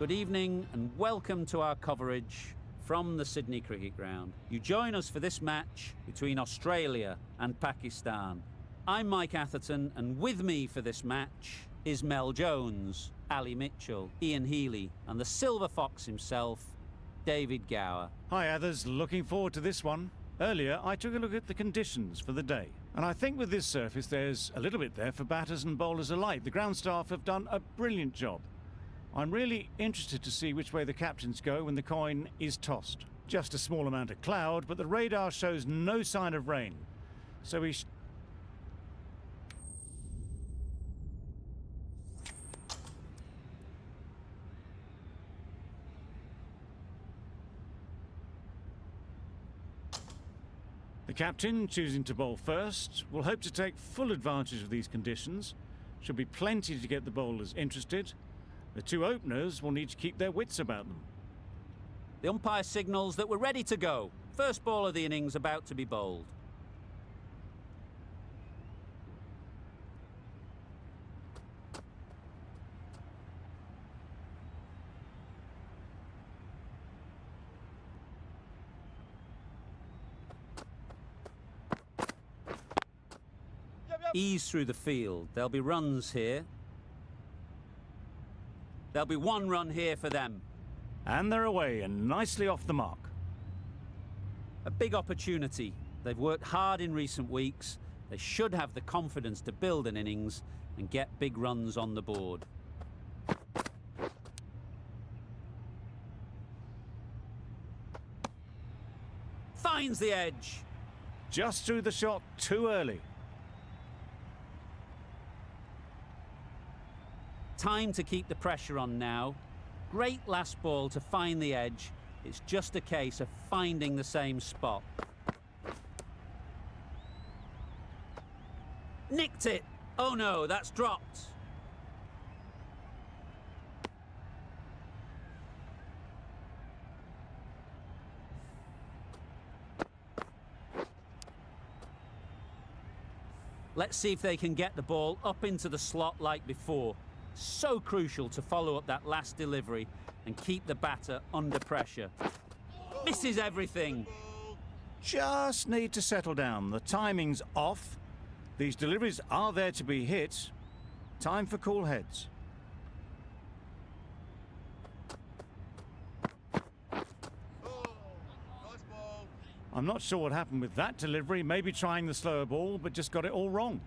Good evening and welcome to our coverage from the Sydney Cricket Ground. You join us for this match between Australia and Pakistan. I'm Mike Atherton, and with me for this match is Mel Jones, Ali Mitchell, Ian Healy and the Silver Fox himself, David Gower. Hi Athers, looking forward to this one. Earlier I took a look at the conditions for the day, and I think with this surface there's a little bit there for batters and bowlers alike. The ground staff have done a brilliant job. I'm really interested to see which way the captains go when the coin is tossed. Just a small amount of cloud, but the radar shows no sign of rain. So we The captain, choosing to bowl first, will hope to take full advantage of these conditions. Should be plenty to get the bowlers interested. The two openers will need to keep their wits about them. The umpire signals that we're ready to go. First ball of the innings about to be bowled. Ease through the field. There'll be runs here. There'll be one run here for them. And they're away and nicely off the mark. A big opportunity. They've worked hard in recent weeks. They should have the confidence to build an innings and get big runs on the board. Finds the edge. Just threw the shot too early. Time to keep the pressure on now. Great last ball to find the edge. It's just a case of finding the same spot. Nicked it! Oh no, that's dropped. Let's see if they can get the ball up into the slot like before. So crucial to follow up that last delivery and keep the batter under pressure. Misses everything. Just need to settle down. The timing's off. These deliveries are there to be hit. Time for cool heads. I'm not sure what happened with that delivery. Maybe trying the slower ball, but just got it all wrong.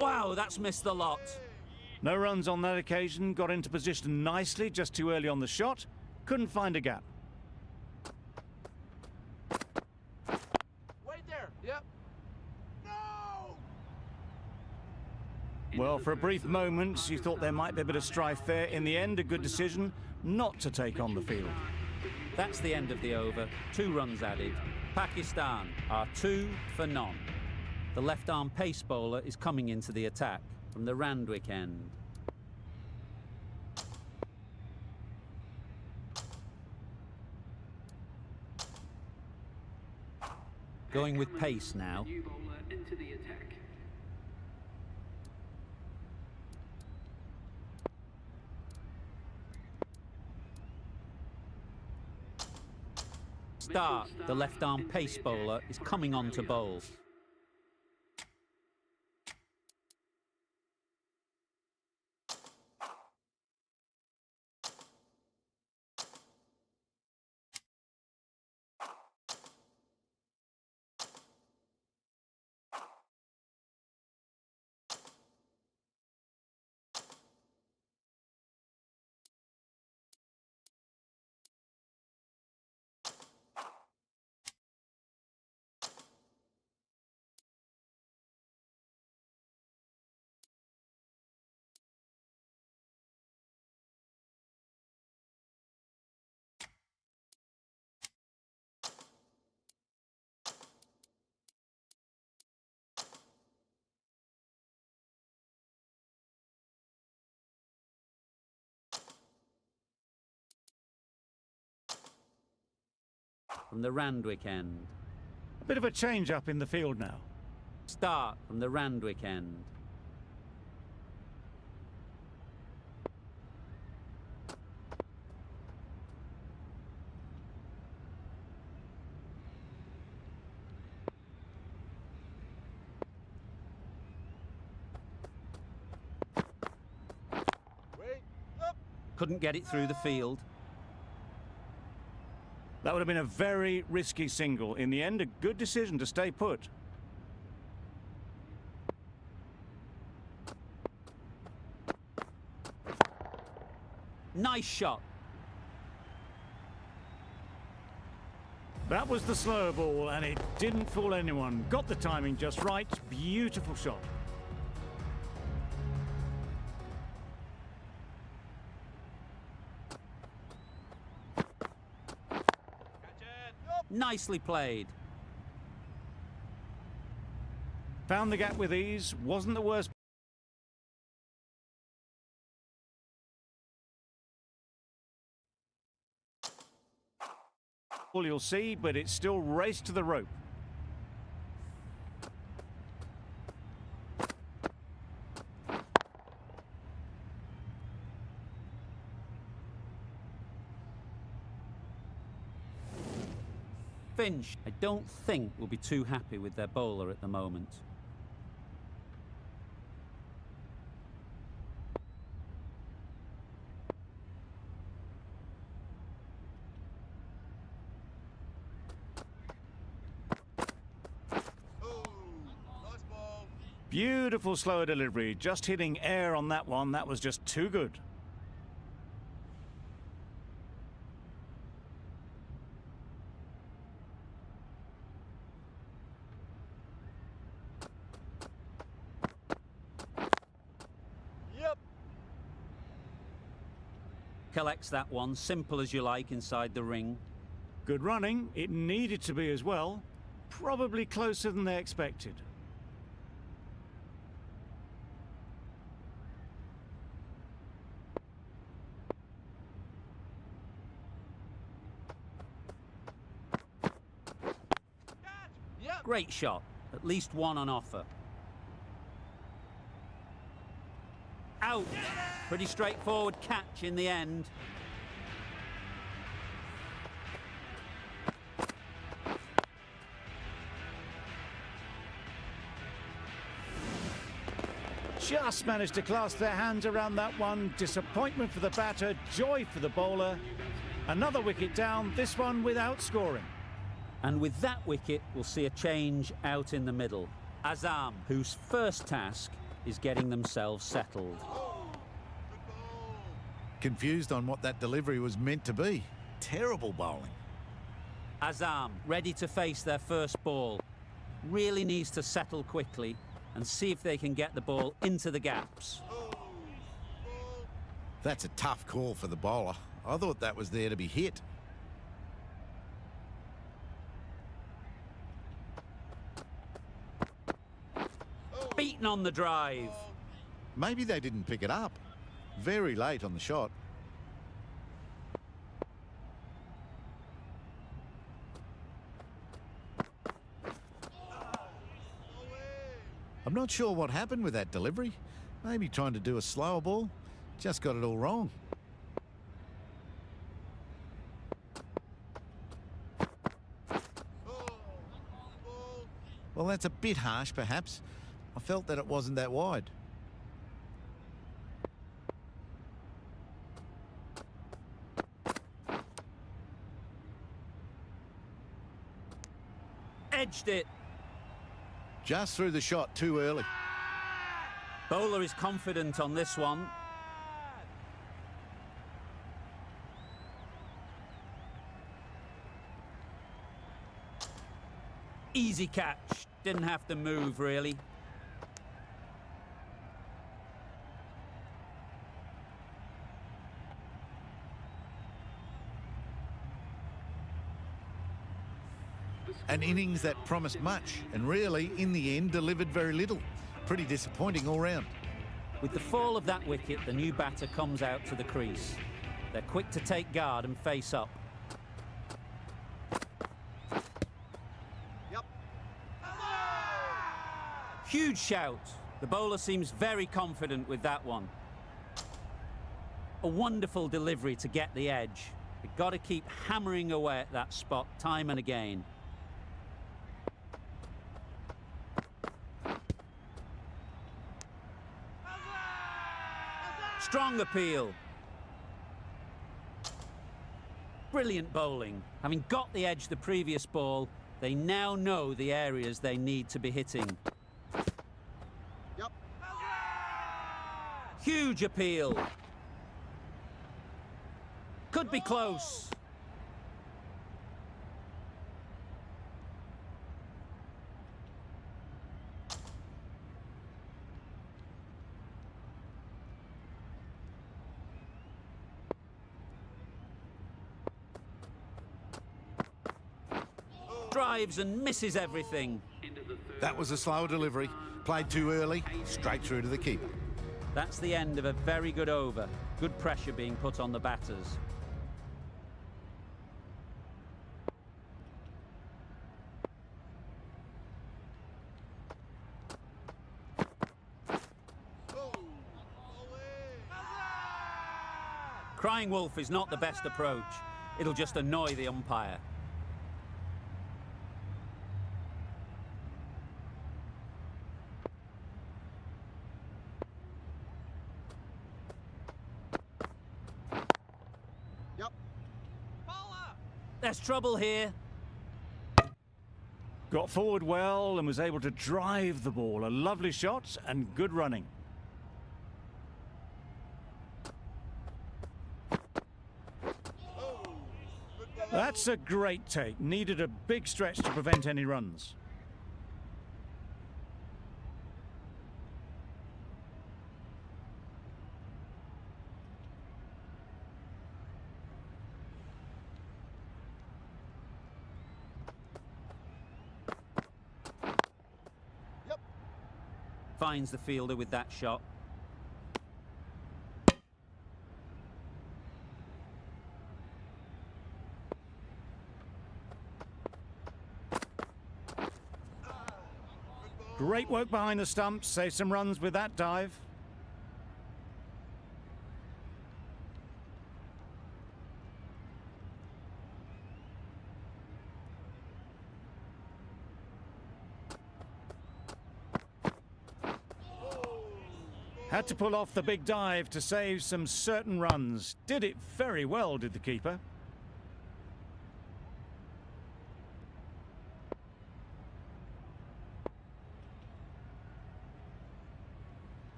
Wow, that's missed the lot. No runs on that occasion. Got into position nicely, just too early on the shot. Couldn't find a gap. Wait there. Yep. No! Well, for a brief moment, you thought there might be a bit of strife there. In the end, a good decision not to take on the field. That's the end of the over. 2 runs added. Pakistan are 2 for none. The left-arm pace bowler is coming into the attack from the Randwick end. Going with pace now. New bowler into the attack. Start, the left-arm pace bowler is coming on to bowl. From the Randwick end. A bit of a change up in the field now. Start from the Randwick end. Wait. Up. Couldn't get it through the field. That would have been a very risky single. In the end, a good decision to stay put. Nice shot. That was the slower ball, and it didn't fool anyone. Got the timing just right. Beautiful shot. Catch it. Yup. Nicely played. Found the gap with ease. Wasn't the worst. You'll see, but it still raced to the rope. Finch, I don't think, will be too happy with their bowler at the moment. Oh, nice ball. Beautiful slower delivery. Just hitting air on that one. That was just too good. Yep. Collects that one, simple as you like, inside the ring. Good running. It needed to be as well. Probably closer than they expected. Yep. Great shot. At least one on offer. Out. Pretty straightforward catch in the end. Just managed to clasp their hands around that one. Disappointment for the batter, joy for the bowler. Another wicket down, this one without scoring. And with that wicket, we'll see a change out in the middle. Azam, whose first task is getting themselves settled. Good ball. Confused on what that delivery was meant to be. Terrible bowling. Azam, ready to face their first ball. Really needs to settle quickly and see if they can get the ball into the gaps. Oh, ball. That's a tough call for the bowler. I thought that was there to be hit. Beaten on the drive. Maybe they didn't pick it up. Very late on the shot. I'm not sure what happened with that delivery. Maybe trying to do a slower ball. Just got it all wrong. Well, that's a bit harsh, perhaps. I felt that it wasn't that wide. Edged it. Just threw the shot too early. Bowler is confident on this one. Easy catch. Didn't have to move, really. An innings that promised much and really, in the end, delivered very little. Pretty disappointing all round. With the fall of that wicket, the new batter comes out to the crease. They're quick to take guard and face up. Yep. Huge shout. The bowler seems very confident with that one. A wonderful delivery to get the edge. You've got to keep hammering away at that spot time and again. Strong appeal. Brilliant bowling. Having got the edge the previous ball, they now know the areas they need to be hitting. Yep. Huge appeal. Could be close. Drives and misses everything. That was a slower delivery. Played too early, straight through to the keeper. That's the end of a very good over. Good pressure being put on the batters. Crying wolf is not the best approach. It'll just annoy the umpire. Yep. There's trouble here. Got forward well and was able to drive the ball. A lovely shot and good running. That's a great take. Needed a big stretch to prevent any runs. Finds the fielder with that shot. Great work behind the stumps. Save some runs with that dive. Had to pull off the big dive to save some certain runs. Did it very well, did the keeper.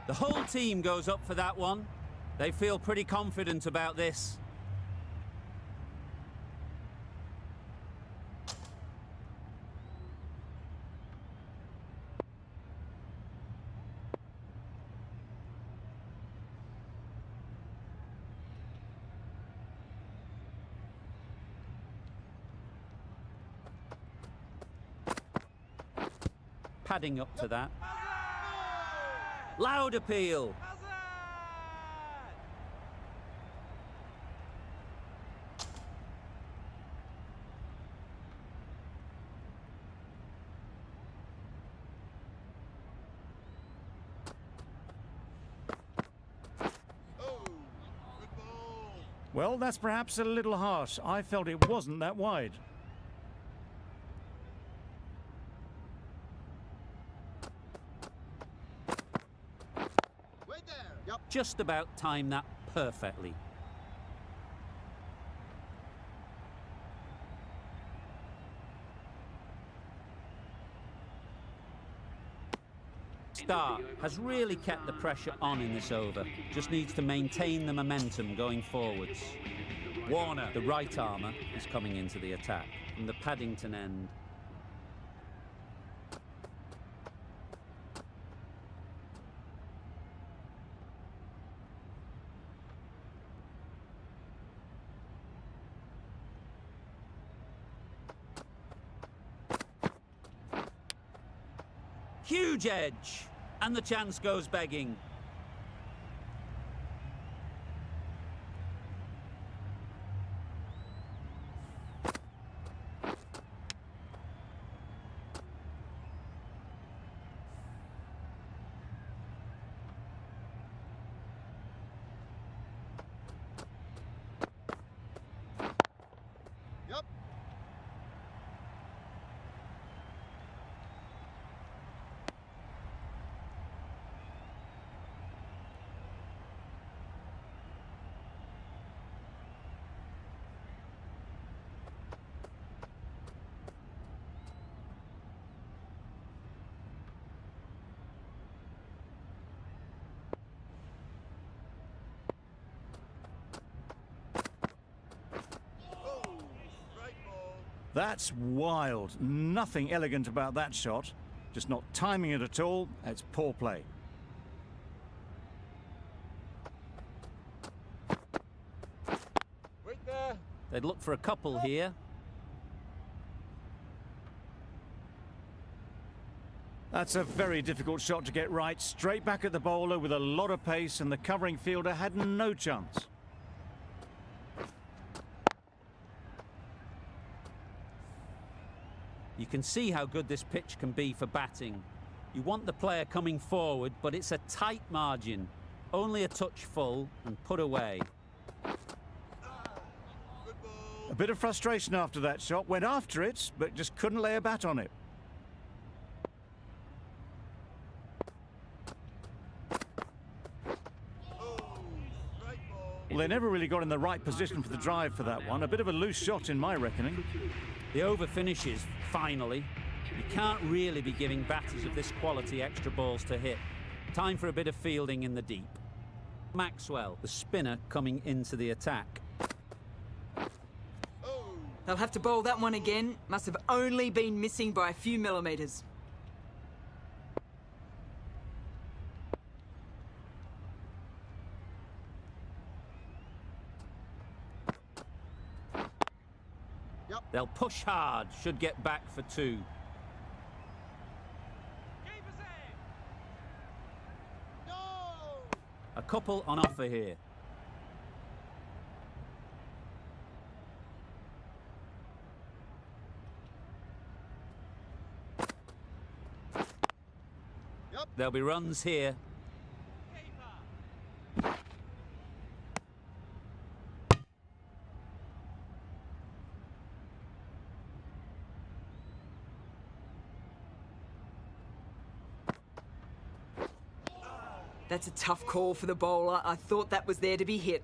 The whole team goes up for that one. They feel pretty confident about this. Padding up to that. Loud appeal. Well, that's perhaps a little harsh. I felt it wasn't that wide. Just about timed that perfectly. Stark has really kept the pressure on in this over. Just needs to maintain the momentum going forwards. Warner, the right armour, is coming into the attack from the Paddington end. Huge edge, and the chance goes begging. That's wild. Nothing elegant about that shot. Just not timing it at all. It's poor play. Wait there. They'd look for a couple here. That's a very difficult shot to get right. Straight back at the bowler with a lot of pace, and the covering fielder had no chance. You can see how good this pitch can be for batting. You want the player coming forward, but it's a tight margin. Only a touch full and put away. Good ball. A bit of frustration after that shot. Went after it, but just couldn't lay a bat on it. Oh, straight ball. Well, they never really got in the right position for the drive for that one. A bit of a loose shot in my reckoning. The over finishes, finally. You can't really be giving batters of this quality extra balls to hit. Time for a bit of fielding in the deep. Maxwell, the spinner, coming into the attack. Oh, They'll have to bowl that one again. Must have only been missing by a few millimetres. They'll push hard, should get back for two. no. A couple on offer here. Yep. There'll be runs here. That's a tough call for the bowler. I thought that was there to be hit.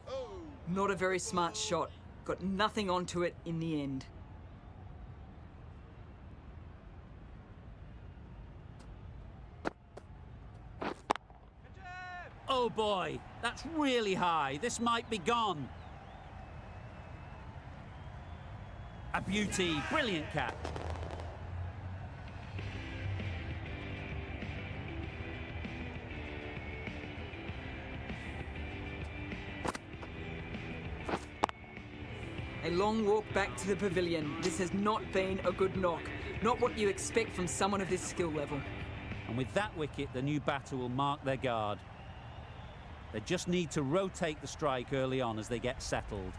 Oh, Not a very smart shot. Got nothing onto it in the end. Oh boy, that's really high. This might be gone. A beauty, brilliant catch. A long walk back to the pavilion. This has not been a good knock. Not what you expect from someone of this skill level. And with that wicket, the new batter will mark their guard. They just need to rotate the strike early on as they get settled.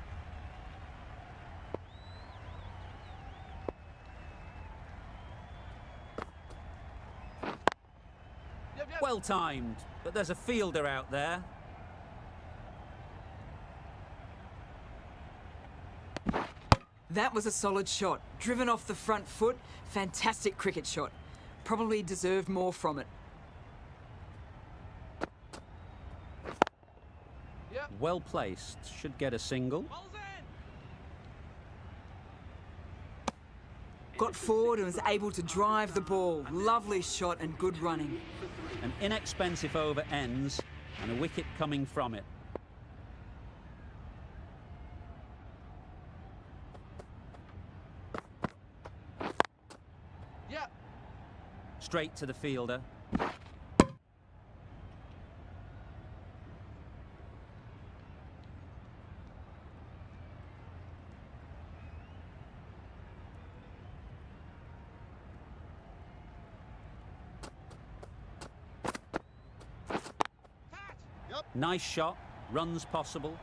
Well timed, but there's a fielder out there. That was a solid shot. Driven off the front foot. Fantastic cricket shot. Probably deserved more from it. Well placed, should get a single. Got forward and was able to drive the ball. Lovely shot and good running. An inexpensive over ends and a wicket coming from it. yeah. Straight to the fielder. Nice shot, runs possible.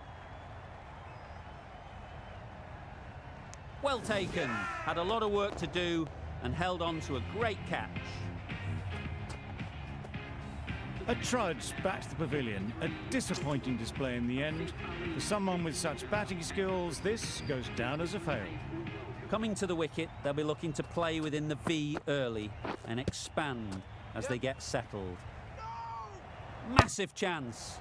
Well taken, had a lot of work to do and held on to a great catch. A trudge back to the pavilion. A disappointing display in the end. For someone with such batting skills, this goes down as a fail. Coming to the wicket, they'll be looking to play within the V early and expand as they get settled. Massive chance.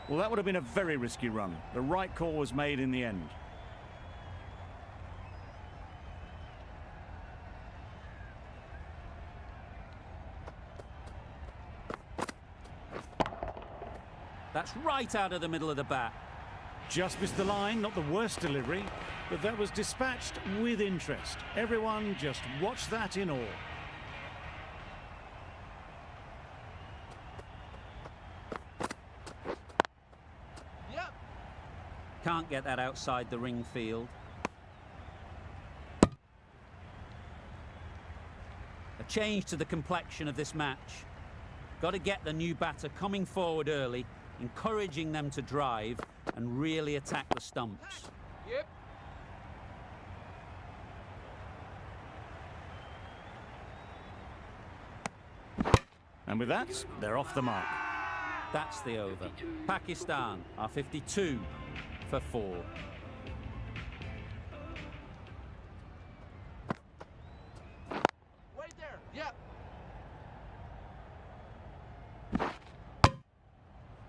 Well, that would have been a very risky run. The right call was made in the end. That's right out of the middle of the bat. Just missed the line, not the worst delivery, but that was dispatched with interest. Everyone just watched that in awe. Yep. Can't get that outside the ring field. A change to the complexion of this match. Got to get the new batter coming forward early, encouraging them to drive and really attack the stumps. Yep. And with that, they're off the mark. That's the over. Pakistan are 52 for 4. Right there. Yep.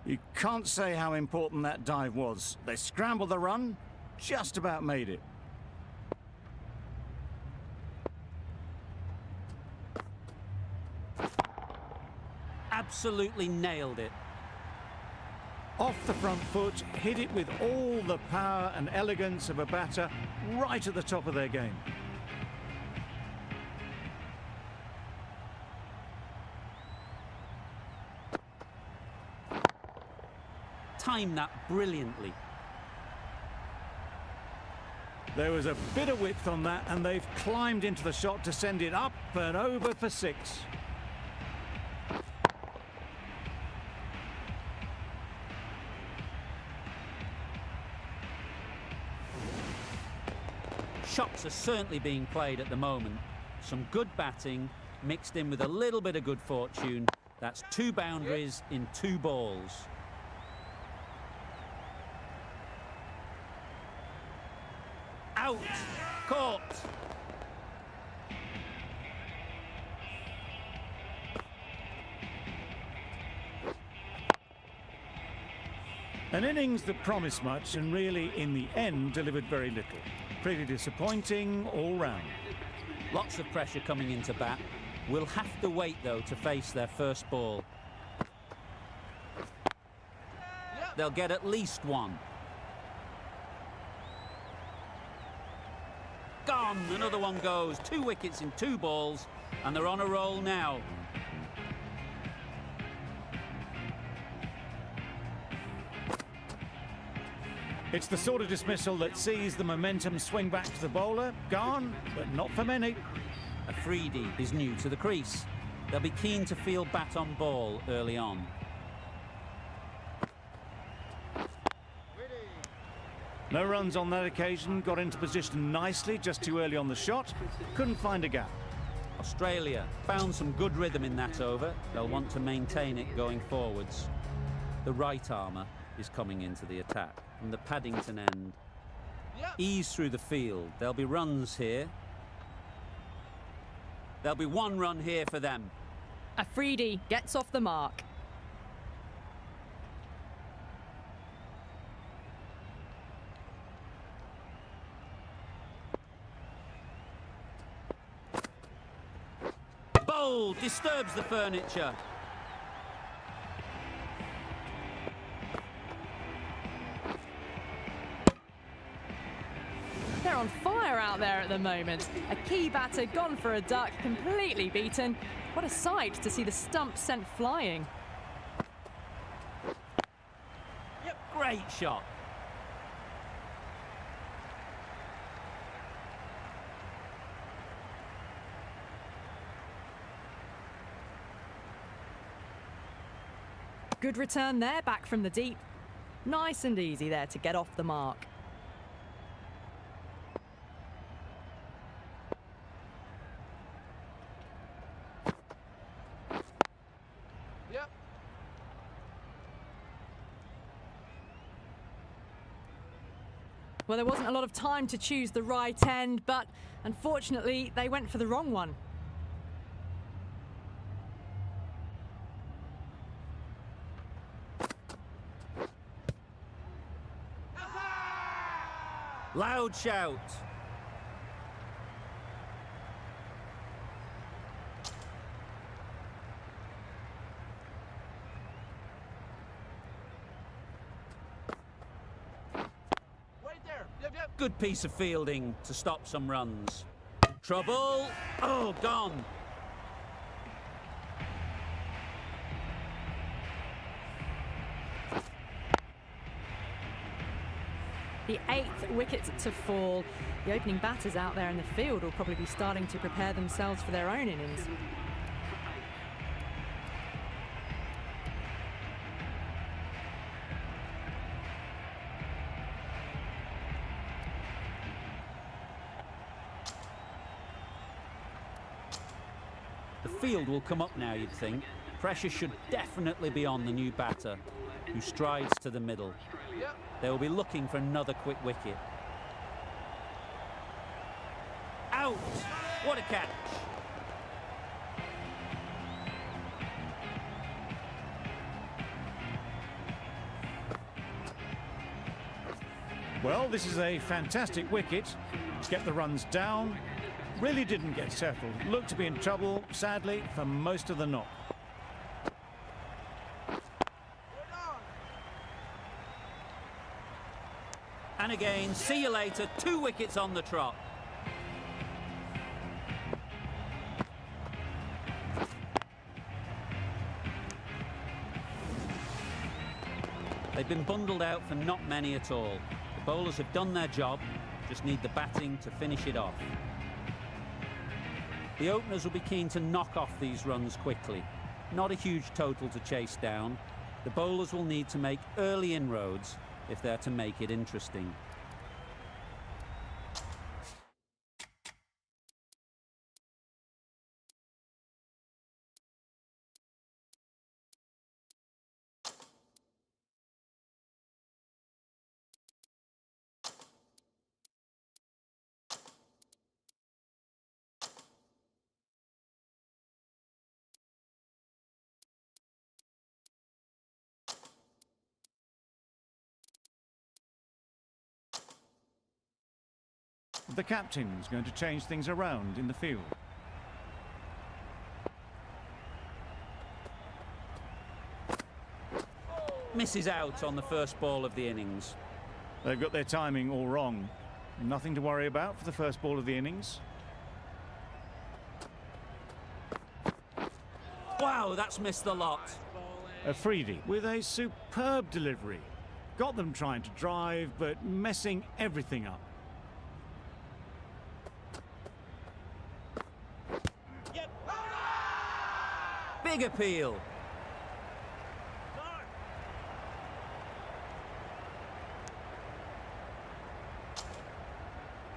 You can't say how important that dive was. They scrambled the run, just about made it. Absolutely nailed it. Off the front foot, hit it with all the power and elegance of a batter right at the top of their game. Timed that brilliantly. There was a bit of width on that, and they've climbed into the shot to send it up and over for 6. Shots are certainly being played at the moment. Some good batting mixed in with a little bit of good fortune. That's 2 boundaries in 2 balls. Out! Caught! An innings that promised much and really, in the end, delivered very little. Pretty disappointing all round. Lots of pressure coming into bat. Will have to wait, though, to face their first ball. They'll get at least 1. Gone! Another one goes. 2 wickets in 2 balls, and they're on a roll now. It's the sort of dismissal that sees the momentum swing back to the bowler. Gone, but not for many. Afridi is new to the crease. They'll be keen to feel bat on ball early on. No runs on that occasion, got into position nicely, just too early on the shot. Couldn't find a gap. Australia found some good rhythm in that over. They'll want to maintain it going forwards. The right armour is coming into the attack from the Paddington end. Ease through the field. There'll be runs here. There'll be 1 run here for them. Afridi gets off the mark. Bold, disturbs the furniture. They're on fire out there at the moment. A key batter gone for a duck, completely beaten. What a sight to see the stump sent flying. Great shot. Good return there, back from the deep. Nice and easy there to get off the mark. Yep. Well, there wasn't a lot of time to choose the right end, but unfortunately, they went for the wrong one. Loud shout. Good piece of fielding to stop some runs. Trouble. Oh, gone. The 8th wicket to fall. The opening batters out there in the field will probably be starting to prepare themselves for their own innings. The field will come up now, you'd think. Pressure should definitely be on the new batter, who strides to the middle. Yep. They will be looking for another quick wicket. Out! What a catch! Well, this is a fantastic wicket. Get the runs down. Really didn't get settled. Looked to be in trouble, sadly, for most of the knock. And again, see you later. 2 wickets on the trot. They've been bundled out for not many at all. The bowlers have done their job, just need the batting to finish it off. The openers will be keen to knock off these runs quickly. Not a huge total to chase down. The bowlers will need to make early inroads if they're to make it interesting. The captain's going to change things around in the field. Misses out on the first ball of the innings. They've got their timing all wrong. Nothing to worry about for the first ball of the innings. Wow, that's missed the lot. Afridi with a superb delivery. Got them trying to drive, but messing everything up. Big appeal.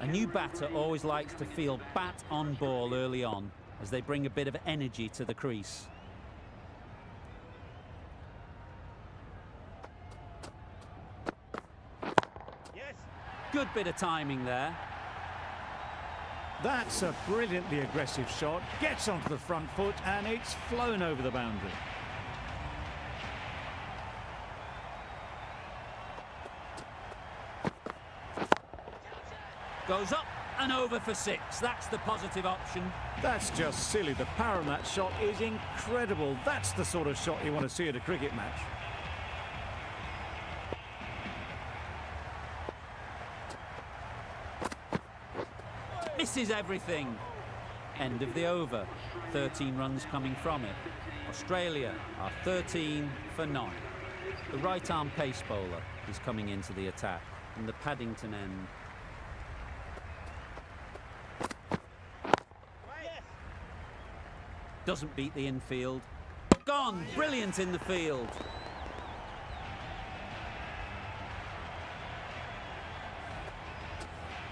A new batter always likes to feel bat on ball early on, as they bring a bit of energy to the crease. Yes. Good bit of timing there. That's a brilliantly aggressive shot. Gets onto the front foot and it's flown over the boundary. Goes up and over for 6. That's the positive option. That's just silly. The power on that shot is incredible. That's the sort of shot you want to see at a cricket match. Misses everything. End of the over. 13 runs coming from it. Australia are 13 for 9. The right-arm pace bowler is coming into the attack from the Paddington end. Doesn't beat the infield. Gone! Brilliant in the field.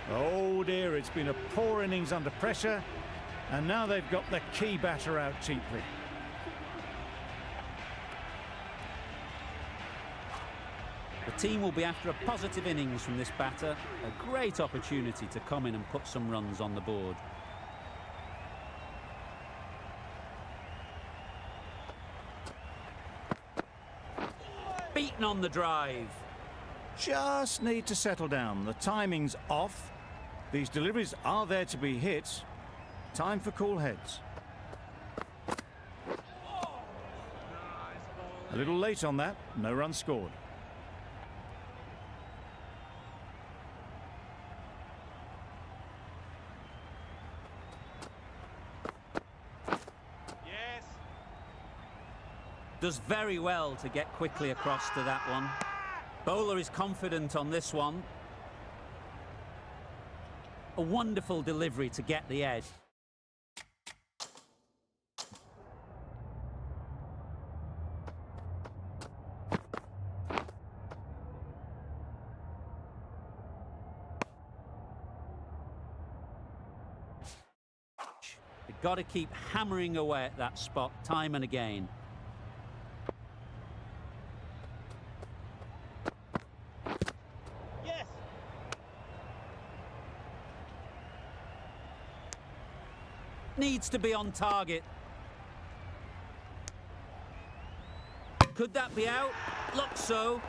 Oh dear, it's been a poor innings under pressure, and now they've got the key batter out cheaply. The team will be after a positive innings from this batter. A great opportunity to come in and put some runs on the board. Beaten on the drive. Just need to settle down. The timing's off. These deliveries are there to be hit. Time for cool heads. A little late on that. No run scored. Does very well to get quickly across to that one. Bowler is confident on this one. A wonderful delivery to get the edge. They've got to keep hammering away at that spot time and again. Yes. Needs to be on target. Could that be out? Looks so.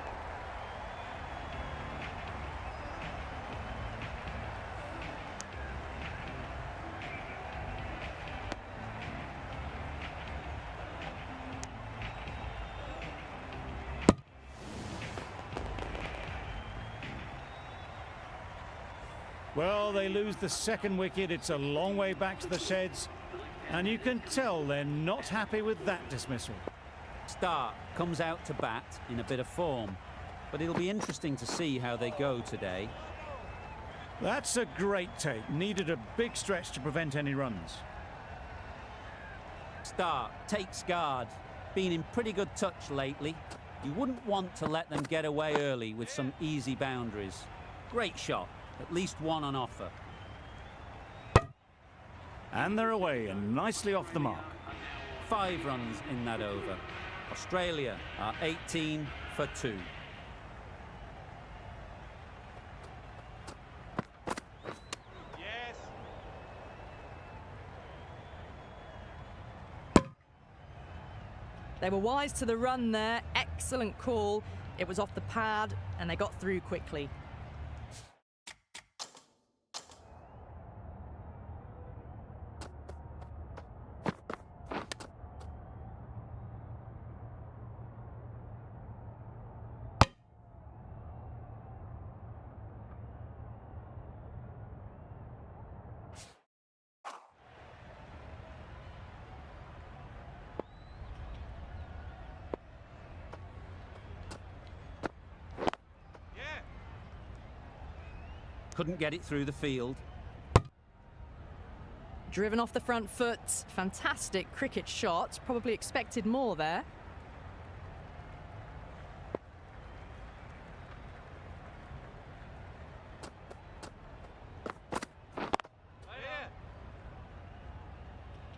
Well, they lose the second wicket. It's a long way back to the sheds, and you can tell they're not happy with that dismissal. Stark comes out to bat in a bit of form, but it'll be interesting to see how they go today. That's a great take. Needed a big stretch to prevent any runs. Stark takes guard. Been in pretty good touch lately. You wouldn't want to let them get away early with some easy boundaries. Great shot. At least one on offer. And they're away and nicely off the mark. 5 runs in that over. Australia are 18 for 2. Yes. They were wise to the run there. Excellent call. It was off the pad and they got through quickly. Couldn't get it through the field. Driven off the front foot. Fantastic cricket shot. Probably expected more there.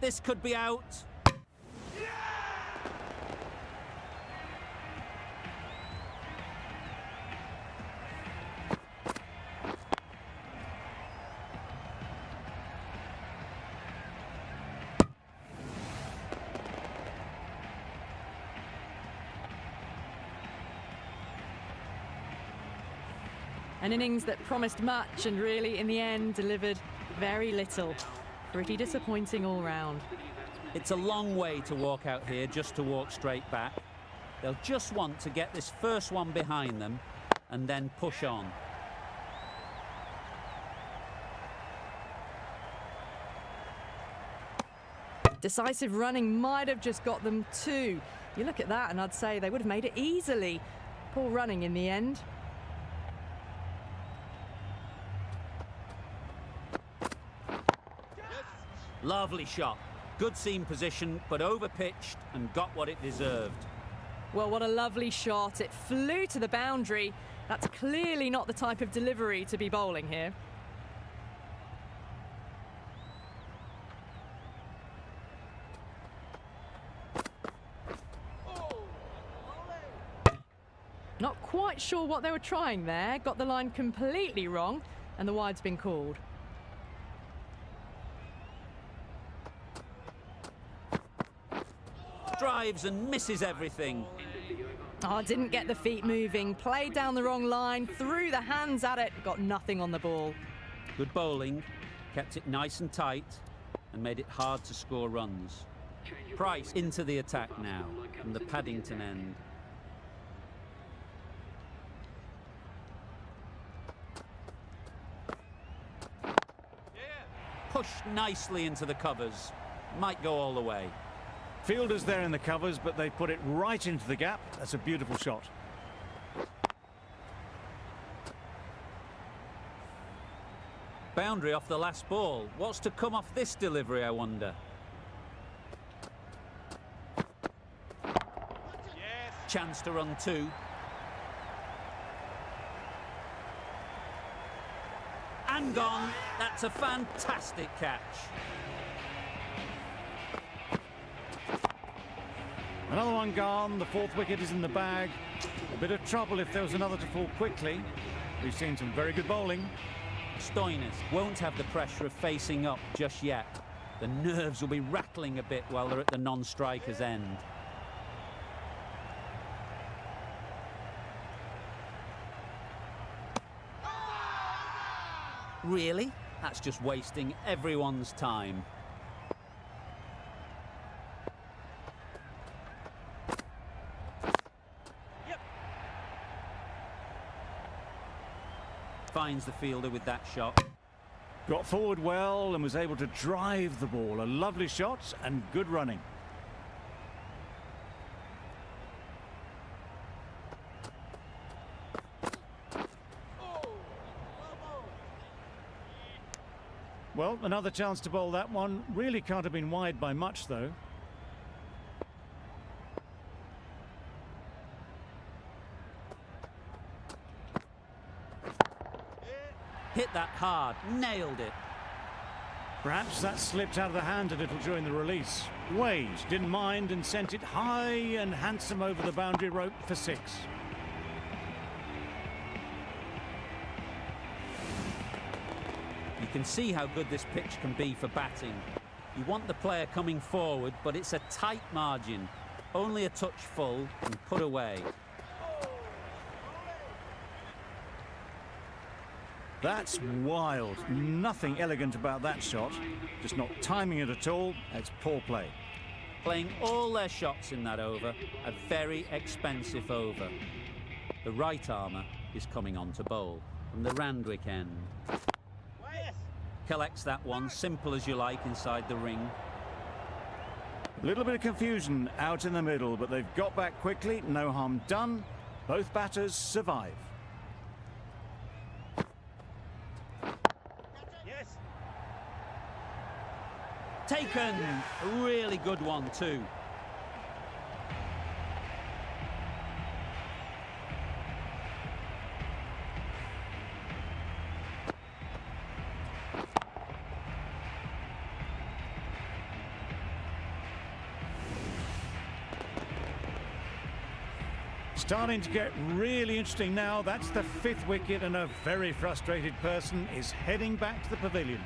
This could be out. An innings that promised much and really, in the end, delivered very little. Pretty disappointing all round. It's a long way to walk out here just to walk straight back. They'll just want to get this first one behind them and then push on. Decisive running might have just got them 2. You look at that and I'd say they would have made it easily. Poor running in the end. Lovely shot. Good seam position, but over-pitched and got what it deserved. Well, what a lovely shot. It flew to the boundary. That's clearly not the type of delivery to be bowling here. Not quite sure what they were trying there. Got the line completely wrong, and the wide's been called. Drives and misses everything. Oh, didn't get the feet moving. Played down the wrong line, threw the hands at it, got nothing on the ball. Good bowling, kept it nice and tight, and made it hard to score runs. Price into the attack now, from the Paddington end. Pushed nicely into the covers. Might go all the way. Fielders there in the covers, but they put it right into the gap. That's a beautiful shot. Boundary off the last ball. What's to come off this delivery, I wonder? Yes. Chance to run two. And gone. That's a fantastic catch. Another one gone. The fourth wicket is in the bag. A bit of trouble if there was another to fall quickly. We've seen some very good bowling. Stoinis won't have the pressure of facing up just yet. The nerves will be rattling a bit while they're at the non-striker's end. Really? That's just wasting everyone's time. Finds the fielder with that shot. Got forward well and was able to drive the ball. A lovely shot and good running. Well, another chance to bowl that one. Really can't have been wide by much, though. Hit that hard, nailed it. Perhaps that slipped out of the hand a little during the release. Wade didn't mind and sent it high and handsome over the boundary rope for 6. You can see how good this pitch can be for batting. You want the player coming forward, but it's a tight margin. Only a touch full and put away. That's wild. Nothing elegant about that shot. Just not timing it at all. It's poor play. Playing all their shots in that over, a very expensive over. The right armour is coming on to bowl from the Randwick end. Collects that one, simple as you like, inside the ring. A little bit of confusion out in the middle, but they've got back quickly. No harm done. Both batters survive. Yes. Taken! A really good one too. Starting to get really interesting now. That's the 5th wicket and a very frustrated person is heading back to the pavilion.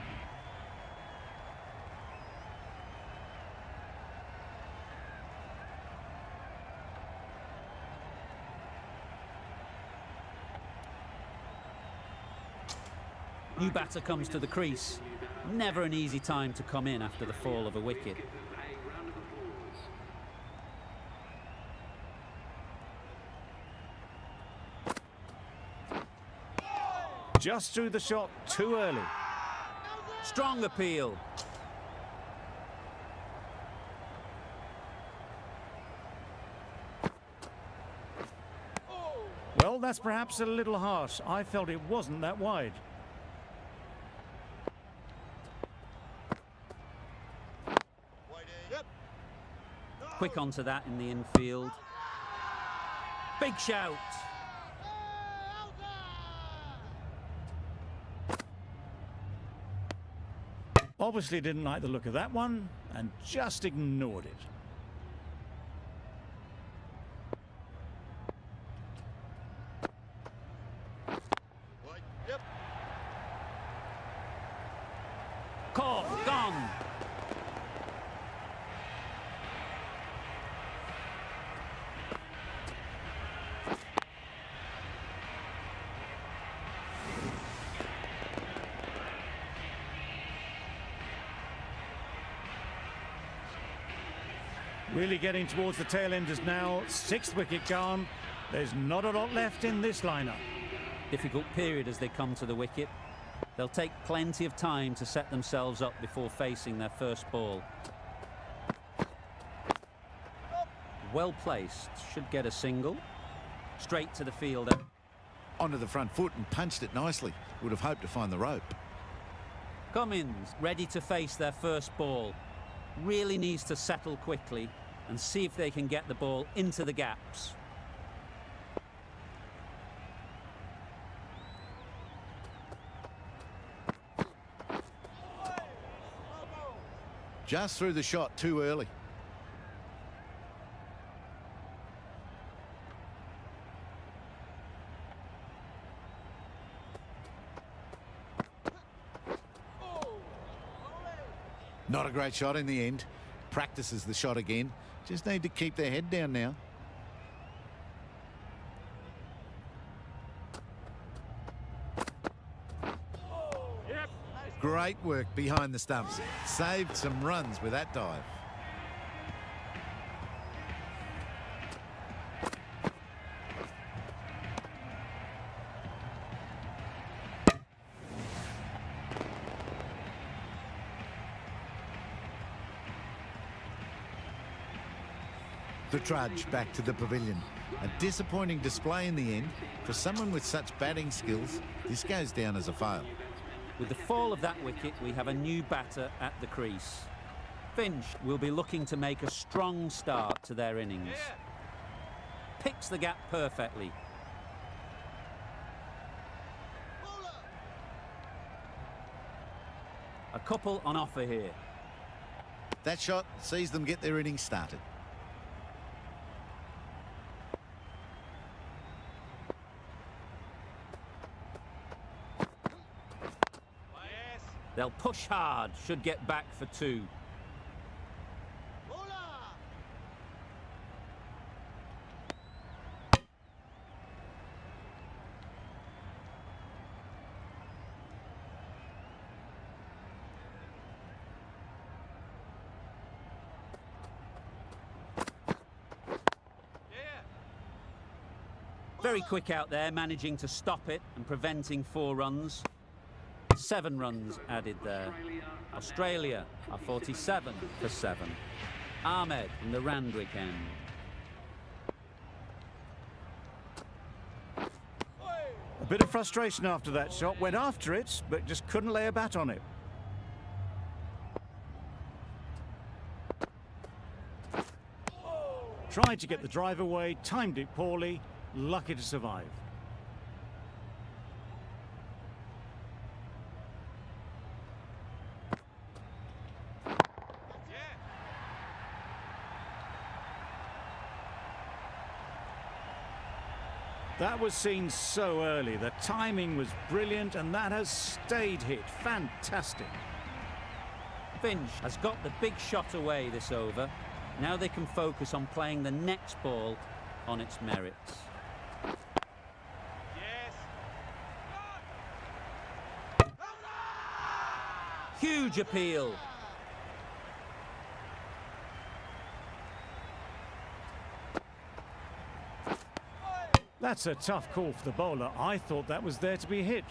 New batter comes to the crease. Never an easy time to come in after the fall of a wicket. Just threw the shot too early. Strong appeal. Well, that's perhaps a little harsh. I felt it wasn't that wide. Quick onto that in the infield. Big shout. Obviously didn't like the look of that one and just ignored it. Caught, gone. Really getting towards the tail enders now. 6th wicket gone. There's not a lot left in this lineup. Difficult period as they come to the wicket. They'll take plenty of time to set themselves up before facing their first ball. well placed, should get a single. Straight to the fielder. Onto the front foot and punched it nicely. Would have hoped to find the rope. Cummins ready to face their first ball. Really needs to settle quickly and see if they can get the ball into the gaps. Just threw the shot too early. Not a great shot in the end. Practices the shot again. Just need to keep their head down now. Great work behind the stumps. Saved some runs with that dive. The trudge back to the pavilion. A disappointing display in the end. For someone with such batting skills, this goes down as a fail. With the fall of that wicket, we have a new batter at the crease. Finch will be looking to make a strong start to their innings. Picks the gap perfectly. A couple on offer here. That shot sees them get their innings started. They'll push hard, should get back for two. Very quick out there, managing to stop it and preventing 4 runs. 7 runs added there. Australia are 47 for 7. Ahmed in the Randwick end. A bit of frustration after that shot. Went after it, but just couldn't lay a bat on it. Tried to get the drive away, timed it poorly, lucky to survive. That was seen so early. The timing was brilliant, and that has stayed hit. Fantastic. Finch has got the big shot away this over. Now they can focus on playing the next ball on its merits. Huge appeal. That's a tough call for the bowler. I thought that was there to be hit.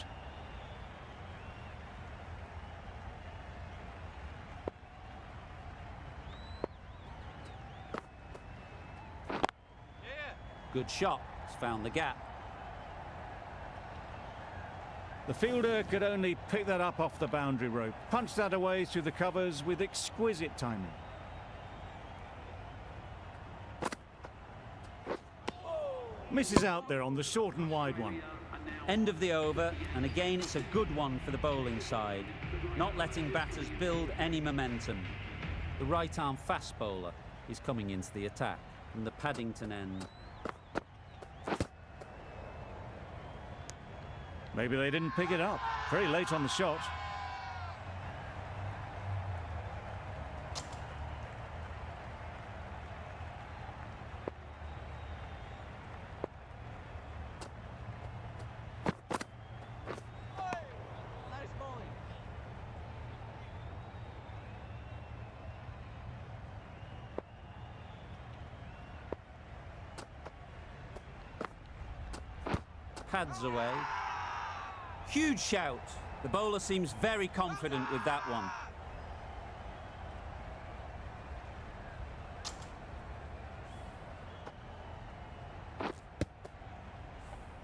Good shot. It's found the gap. The fielder could only pick that up off the boundary rope. Punched that away through the covers with exquisite timing. Misses out there on the short and wide one. End of the over, and again it's a good one for the bowling side, not letting batters build any momentum. The right-arm fast bowler is coming into the attack from the Paddington end. Maybe they didn't pick it up. Very late on the shot. Pads away. Huge shout. The bowler seems very confident with that one.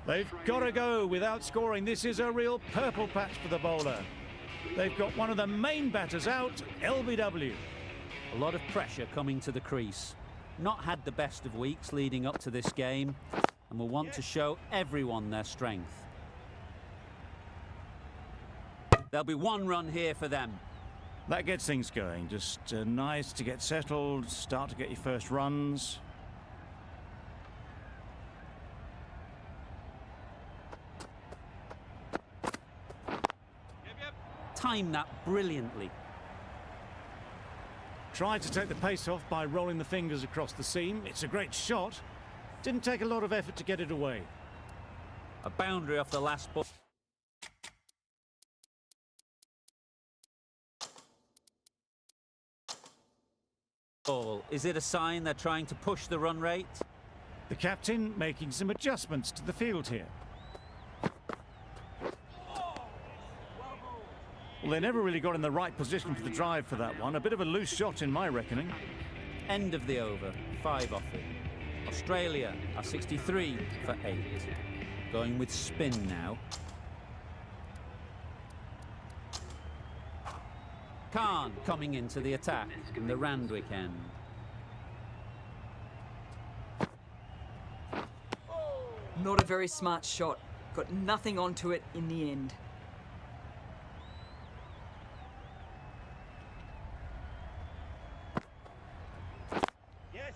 They've got to go without scoring. This is a real purple patch for the bowler. They've got one of the main batters out, LBW. A lot of pressure coming to the crease. Not had the best of weeks leading up to this game and will want to show everyone their strength. There'll be one run here for them. That gets things going. Just nice to get settled, start to get your first runs. Timed that brilliantly. Tried to take the pace off by rolling the fingers across the seam. It's a great shot. Didn't take a lot of effort to get it away. A boundary off the last ball. Is it a sign they're trying to push the run rate? The captain making some adjustments to the field here. Well, they never really got in the right position for the drive for that one. A bit of a loose shot in my reckoning. End of the over, 5 off it. Australia are 63 for 8. Going with spin now. Khan coming into the attack in the Randwick end. Not a very smart shot. Got nothing onto it in the end. Yes.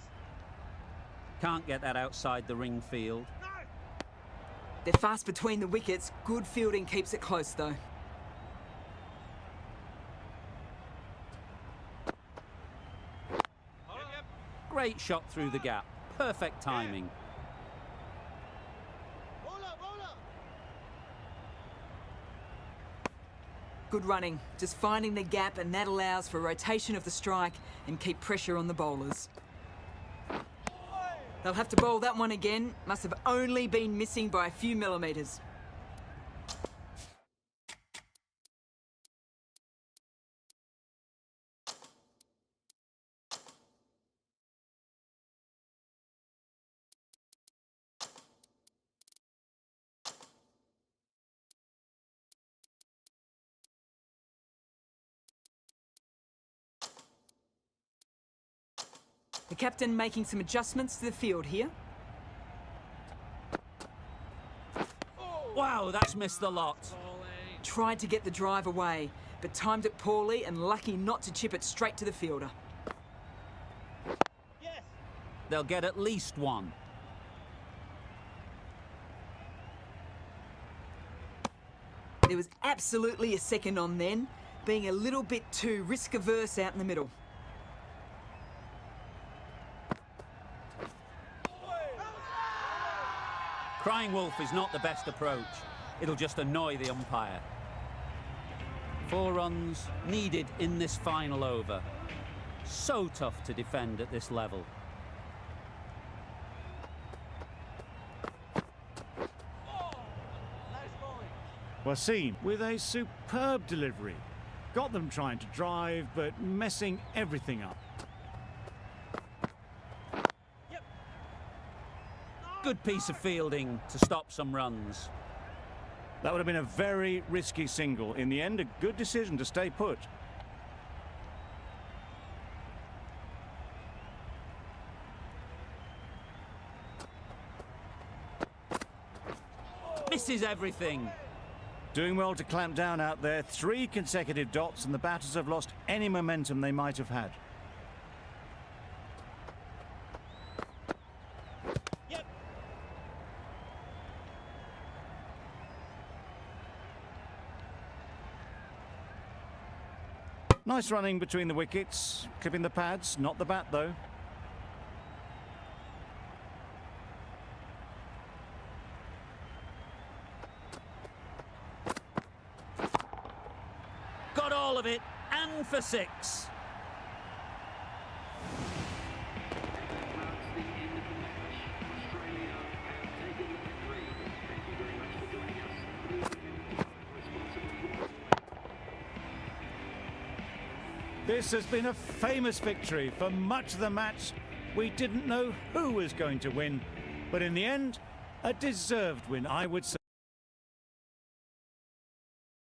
Can't get that outside the ring field. They're fast between the wickets. Good fielding keeps it close though. Great shot through the gap. Perfect timing. Good running. Just finding the gap, and that allows for rotation of the strike and keep pressure on the bowlers. They'll have to bowl that one again. Must have only been missing by a few millimetres. The captain making some adjustments to the field here. Wow, that's missed the lot. Tried to get the drive away, but timed it poorly and lucky not to chip it straight to the fielder. They'll get at least one. There was absolutely a second on then, being a little bit too risk-averse out in the middle. Crying wolf is not the best approach. It'll just annoy the umpire. 4 runs needed in this final over. So tough to defend at this level. Wasim with a superb delivery. Got them trying to drive, but messing everything up. Good piece of fielding to stop some runs. That would have been a very risky single. In the end, a good decision to stay put. Misses everything. Doing well to clamp down out there. 3 consecutive dots, and the batters have lost any momentum they might have had. Nice running between the wickets, clipping the pads, not the bat though. Got all of it, and for 6. This has been a famous victory. For much of the match, we didn't know who was going to win. But in the end, A deserved win, I would say.